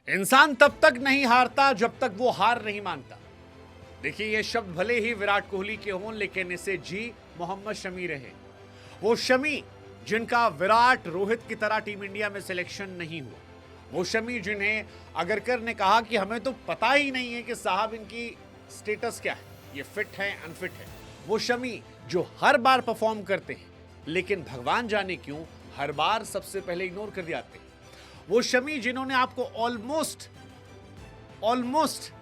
इंसान तब तक नहीं हारता जब तक वो हार नहीं मानता। देखिए, ये शब्द भले ही विराट कोहली के हों, लेकिन इसे जी मोहम्मद शमी रहे। वो शमी जिनका विराट रोहित की तरह टीम इंडिया में सिलेक्शन नहीं हुआ। वो शमी जिन्हें अगरकर ने कहा कि हमें तो पता ही नहीं है कि साहब इनकी स्टेटस क्या है, ये फिट है अनफिट है। वो शमी जो हर बार परफॉर्म करते हैं, लेकिन भगवान जाने क्यों हर बार सबसे पहले इग्नोर कर जाते हैं। वो शमी जिन्होंने आपको ऑलमोस्ट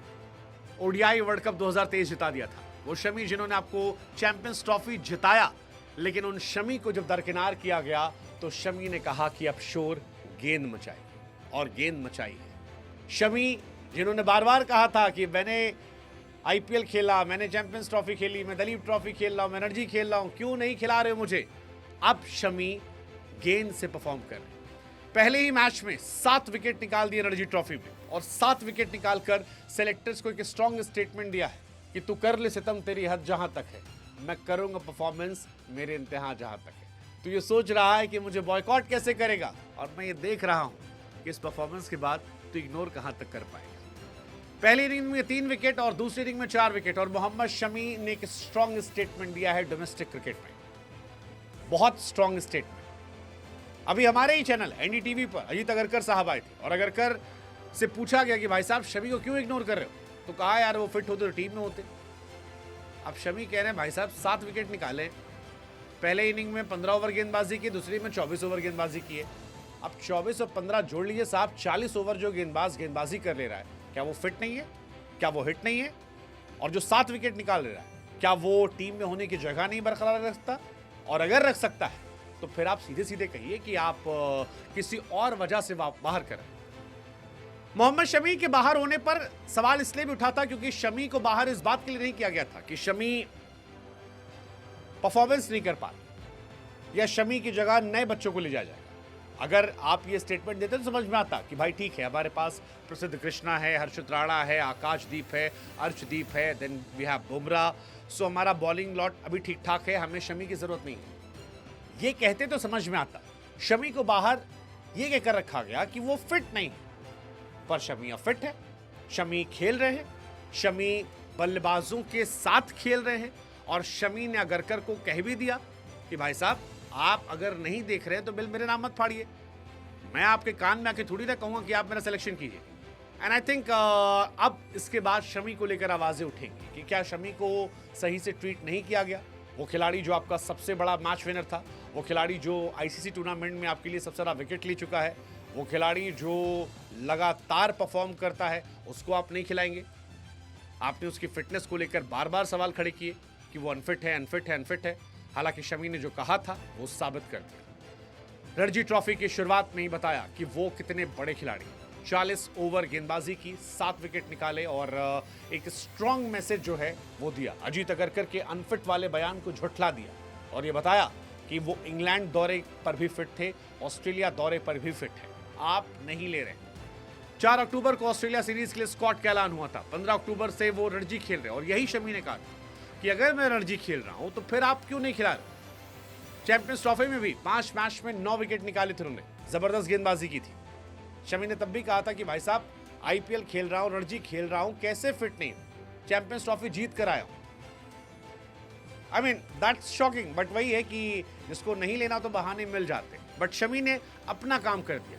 ओडीआई वर्ल्ड कप 2023 जिता दिया था। वो शमी जिन्होंने आपको चैंपियंस ट्रॉफी जिताया, लेकिन उन शमी को जब दरकिनार किया गया तो शमी ने कहा कि अब शोर गेंद मचाई, और गेंद मचाई है। शमी जिन्होंने बार बार कहा था कि मैंने आईपीएल खेला, मैंने चैंपियंस ट्रॉफी खेली, मैं दलीप ट्रॉफी खेल रहा हूं, मैं एनर्जी खेल रहा हूं, क्यों नहीं खिला रहे हो मुझे। अब शमी गेंद से परफॉर्म कर रहे हैं। पहले ही मैच में 7 विकेट निकाल दिए रणजी ट्रॉफी में, और 7 विकेट निकालकर सेलेक्टर्स को एक स्ट्रॉन्ग स्टेटमेंट दिया है कि तू कर ले सितम, तेरी हद जहां तक है, मैं करूंगा परफॉर्मेंस मेरे इंतहा जहां तक है। तो ये सोच रहा है कि मुझे बॉयकॉट कैसे करेगा, और मैं ये देख रहा हूं कि इस परफॉर्मेंस के बाद तो इग्नोर कहां तक कर पाएगा। पहली इनिंग में 3 विकेट और दूसरी इनिंग में 4 विकेट, और मोहम्मद शमी ने एक स्ट्रॉन्ग स्टेटमेंट दिया है डोमेस्टिक क्रिकेट में, बहुत स्ट्रॉन्ग स्टेटमेंट। अभी हमारे ही चैनल एनडीटीवी पर अजीत अगरकर साहब आए थे, और अगरकर से पूछा गया कि भाई साहब शमी को क्यों इग्नोर कर रहे हो, तो कहा यार वो फिट होते तो टीम में होते। अब शमी कह रहे हैं भाई साहब 7 विकेट निकाले, पहले इनिंग में 15 ओवर गेंदबाजी की, दूसरी में 24 ओवर गेंदबाजी की है। अब 24 और 15 जोड़ लीजिए साहब, 40 ओवर जो गेंदबाजी कर ले रहा है, क्या वो फिट नहीं है, क्या वो हिट नहीं है। और जो 7 विकेट निकाल ले रहा है, क्या वो टीम में होने की जगह नहीं बरकरार रख सकता। और अगर रख सकता है तो फिर आप सीधे सीधे कहिए कि आप किसी और वजह से बाहर करें। मोहम्मद शमी के बाहर होने पर सवाल इसलिए भी उठा था क्योंकि शमी को बाहर इस बात के लिए नहीं किया गया था कि शमी परफॉर्मेंस नहीं कर पा रहे, या शमी की जगह नए बच्चों को ले जाया जाएगा। अगर आप ये स्टेटमेंट देते तो समझ में आता कि भाई ठीक है, हमारे पास प्रसिद्ध कृष्णा है, हर्षित राणा है, आकाशदीप है, अर्शदीप है, देन वी हैव बुमराह, सो हमारा बॉलिंग लॉट अभी ठीक ठाक है, हमें शमी की जरूरत नहीं है। ये कहते तो समझ में आता। शमी को बाहर ये कहकर रखा गया कि वो फिट नहीं है, पर शमी अब फिट है, शमी खेल रहे हैं, शमी बल्लेबाजों के साथ खेल रहे हैं। और शमी ने अगरकर को कह भी दिया कि भाई साहब आप अगर नहीं देख रहे हैं तो बिल मेरे नाम मत फाड़िए, मैं आपके कान में आके थोड़ी ना कहूंगा कि आप मेरा सिलेक्शन कीजिए। एंड आई थिंक अब इसके बाद शमी को लेकर आवाजें उठेंगी कि क्या शमी को सही से ट्रीट नहीं किया गया। वो खिलाड़ी जो आपका सबसे बड़ा मैच विनर था, वो खिलाड़ी जो आईसीसी टूर्नामेंट में आपके लिए सबसे ज़्यादा विकेट ले चुका है, वो खिलाड़ी जो लगातार परफॉर्म करता है, उसको आप नहीं खिलाएंगे। आपने उसकी फिटनेस को लेकर बार बार सवाल खड़े किए कि वो अनफिट है, अनफिट है, अनफिट है। हालांकि शमी ने जो कहा था वो साबित कर दिया। रणजी ट्रॉफी की शुरुआत में ही बताया कि वो कितने बड़े खिलाड़ी हैं। 40 ओवर गेंदबाजी की, 7 विकेट निकाले, और एक स्ट्रॉन्ग मैसेज जो है वो दिया। अजीत अगरकर के अनफिट वाले बयान को झुठला दिया, और ये बताया कि वो इंग्लैंड दौरे पर भी फिट थे, ऑस्ट्रेलिया दौरे पर भी फिट है, आप नहीं ले रहे। 4 अक्टूबर को ऑस्ट्रेलिया सीरीज के लिए स्क्वाड का ऐलान हुआ था, 15 अक्टूबर से वो रणजी खेल रहे हैं, और यही शमी ने कहा कि अगर मैं रणजी खेल रहा हूं तो फिर आप क्यों नहीं खिला रहे। चैंपियंस ट्रॉफी में भी 5 मैच में 9 विकेट निकाले थे उन्होंने, जबरदस्त गेंदबाजी की थी। शमी ने तब भी कहा था कि भाई साहब आईपीएल खेल रहा हूं, रणजी खेल रहा हूं, कैसे फिट नहीं हूं, चैंपियंस ट्रॉफी जीत कर आया हूं। I mean that's shocking, but वही है कि जिसको नहीं लेना तो बहाने मिल जाते। बट शमी ने अपना काम कर दिया,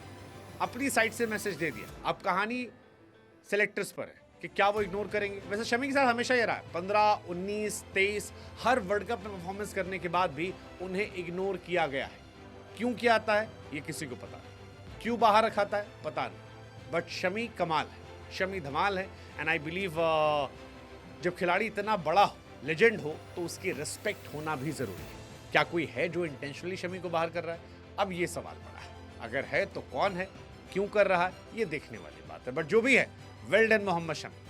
अपनी साइड से मैसेज दे दिया। अब कहानी सेलेक्टर्स पर है कि क्या वो इग्नोर करेंगे। वैसे शमी के साथ हमेशा ये रहा है, 15, 19, 23 हर वर्ल्ड कप में परफॉर्मेंस करने के बाद भी उन्हें इग्नोर किया गया है। क्यों किया आता है ये किसी को पता नहीं, क्यों बाहर रखाता है पता नहीं, बट शमी कमाल है, शमी धमाल है। एंड आई बिलीव जब खिलाड़ी इतना बड़ा हो, लेजेंड हो, तो उसकी रिस्पेक्ट होना भी जरूरी है। क्या कोई है जो इंटेंशनली शमी को बाहर कर रहा है? अब ये सवाल बड़ा है। अगर है तो कौन है, क्यों कर रहा है, ये देखने वाली बात है। बट जो भी है, वेल डन मोहम्मद शमी।